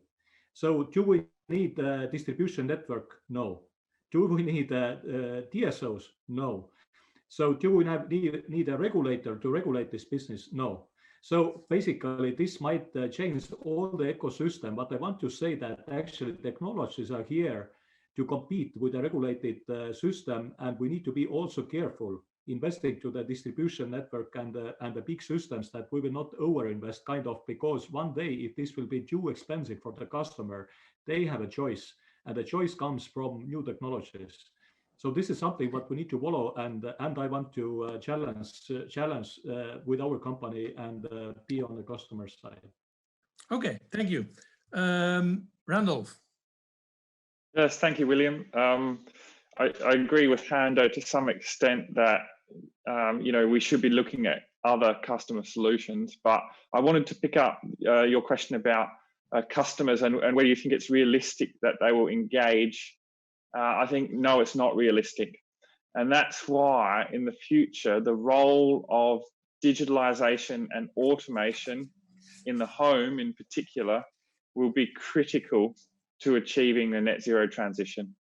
So do we need a distribution network? No. Do we need DSOs? No. So do we need a regulator to regulate this business? No. So basically, this might change all the ecosystem, but I want to say that actually technologies are here to compete with a regulated system, and we need to be also careful investing to the distribution network and the big systems, that we will not overinvest, kind of, because one day if this will be too expensive for the customer, they have a choice, and the choice comes from new technologies. So this is something what we need to follow, and I want to challenge with our company and be on the customer side. Okay, thank you. Randolph. Yes, thank you, William. I agree with Hando to some extent that we should be looking at other customer solutions, but I wanted to pick up your question about customers and whether you think it's realistic that they will engage. I think, no, it's not realistic. And that's why in the future, the role of digitalization and automation in the home in particular will be critical to achieving the net zero transition.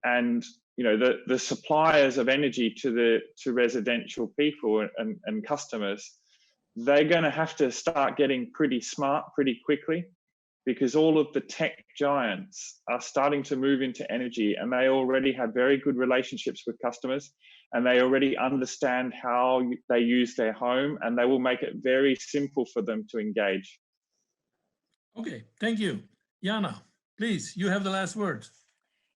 And the suppliers of energy to residential people and customers, they're going to have to start getting pretty smart pretty quickly, because all of the tech giants are starting to move into energy, and they already have very good relationships with customers, and they already understand how they use their home, and they will make it very simple for them to engage. Okay, thank you. Yana, please, you have the last word.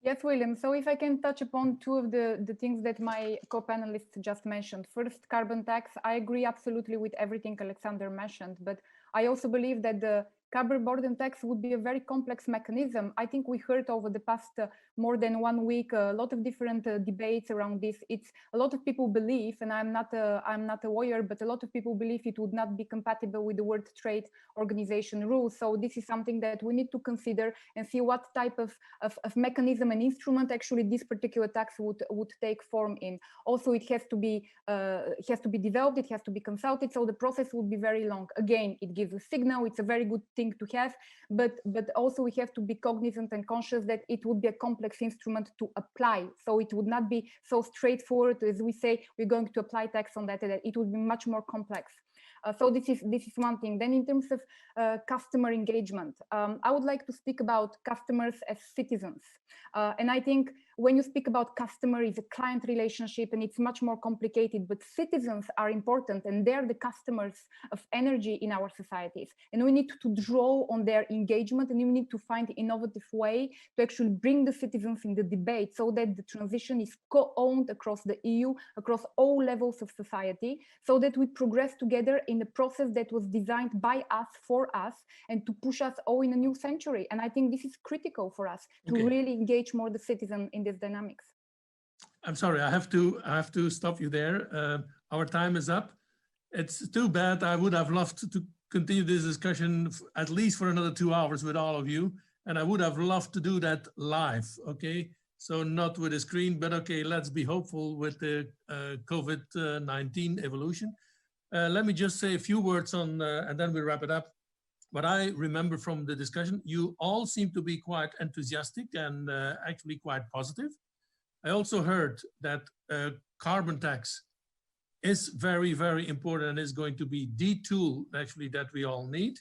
Yes, William. So if I can touch upon two of the things that my co-panelists just mentioned. First, carbon tax. I agree absolutely with everything Alexandre mentioned, but I also believe that the carbon border tax would be a very complex mechanism. I think we heard over the past more than 1 week a lot of different debates around this. It's a lot of people believe, and I'm not a lawyer, but a lot of people believe it would not be compatible with the World Trade Organization rules. So this is something that we need to consider and see what type of mechanism and instrument actually this particular tax would take form in. Also, it has to be developed, it has to be consulted, so the process would be very long. Again, it gives a signal, it's a very good thing to have, but also we have to be cognizant and conscious that it would be a complex instrument to apply. So it would not be so straightforward as we say we're going to apply tax on that. It would be much more complex. So this is one thing. Then in terms of customer engagement, I would like to speak about customers as citizens. And I think when you speak about customer, it's a client relationship and it's much more complicated, but citizens are important and they're the customers of energy in our societies. And we need to draw on their engagement, and we need to find an innovative way to actually bring the citizens in the debate so that the transition is co-owned across the EU, across all levels of society, so that we progress together in a process that was designed by us, for us, and to push us all in a new century. And I think this is critical for us to really engage more the citizen in this dynamics. I'm sorry, I have to stop you there. Our time is up. It's too bad. I would have loved to continue this discussion at least for another 2 hours with all of you. And I would have loved to do that live, okay? So not with a screen, but okay, let's be hopeful with the COVID-19 evolution. Let me just say a few words on, and then we wrap it up. What I remember from the discussion, you all seem to be quite enthusiastic and actually quite positive. I also heard that carbon tax is very, very important and is going to be the tool actually that we all need.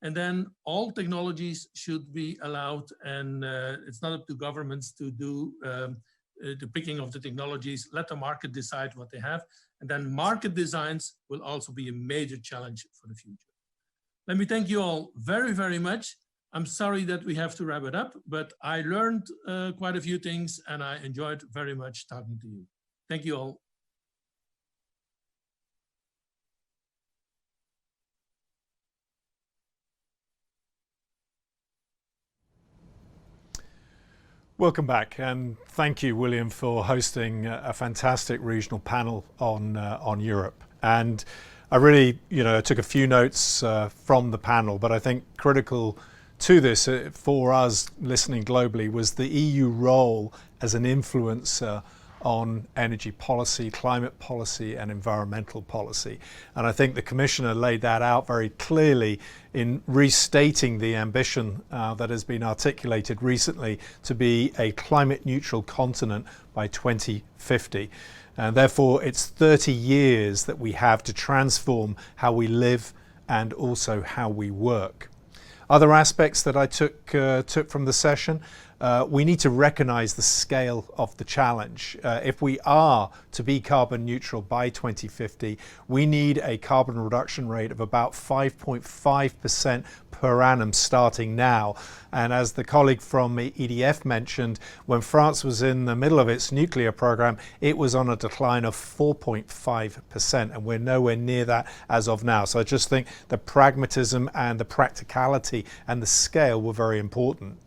And then all technologies should be allowed, and it's not up to governments to do the picking of the technologies. Let the market decide what they have. And then market designs will also be a major challenge for the future. Let me thank you all very, very much. I'm sorry that we have to wrap it up, but I learned quite a few things and I enjoyed very much talking to you. Thank you all. Welcome back, and thank you, William, for hosting a fantastic regional panel on Europe. And I really, took a few notes from the panel, but I think critical to this for us listening globally was the EU role as an influencer on energy policy, climate policy and environmental policy. And I think the Commissioner laid that out very clearly in restating the ambition that has been articulated recently to be a climate neutral continent by 2050. And therefore it's 30 years that we have to transform how we live and also how we work. Other aspects that I took from the session, we need to recognize the scale of the challenge. If we are to be carbon neutral by 2050, we need a carbon reduction rate of about 5.5% per annum starting now. And as the colleague from EDF mentioned, when France was in the middle of its nuclear program, it was on a decline of 4.5%, and we're nowhere near that as of now. So I just think the pragmatism and the practicality and the scale were very important.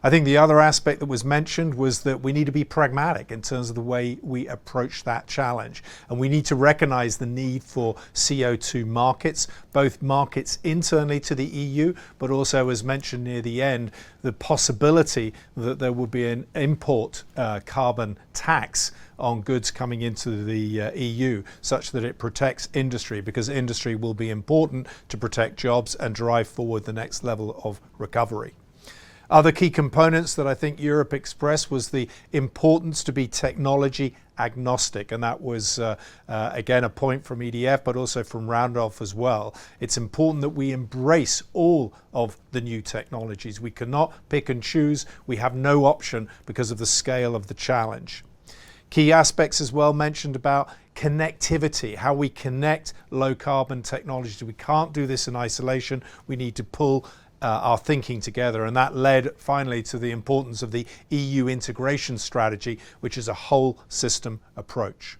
I think the other aspect that was mentioned was that we need to be pragmatic in terms of the way we approach that challenge. And we need to recognize the need for CO2 markets, both markets internally to the EU, but also, as mentioned near the end, the possibility that there will be an import carbon tax on goods coming into the EU, such that it protects industry, because industry will be important to protect jobs and drive forward the next level of recovery. Other key components that I think Europe expressed was the importance to be technology agnostic, and that was again a point from EDF but also from Randolph as well. It's important that we embrace all of the new technologies. We cannot pick and choose. We have no option because of the scale of the challenge. Key aspects as well mentioned about connectivity, how we connect low carbon technologies. We can't do this in isolation. We need to pull our thinking together, and that led finally to the importance of the EU integration strategy, which is a whole system approach.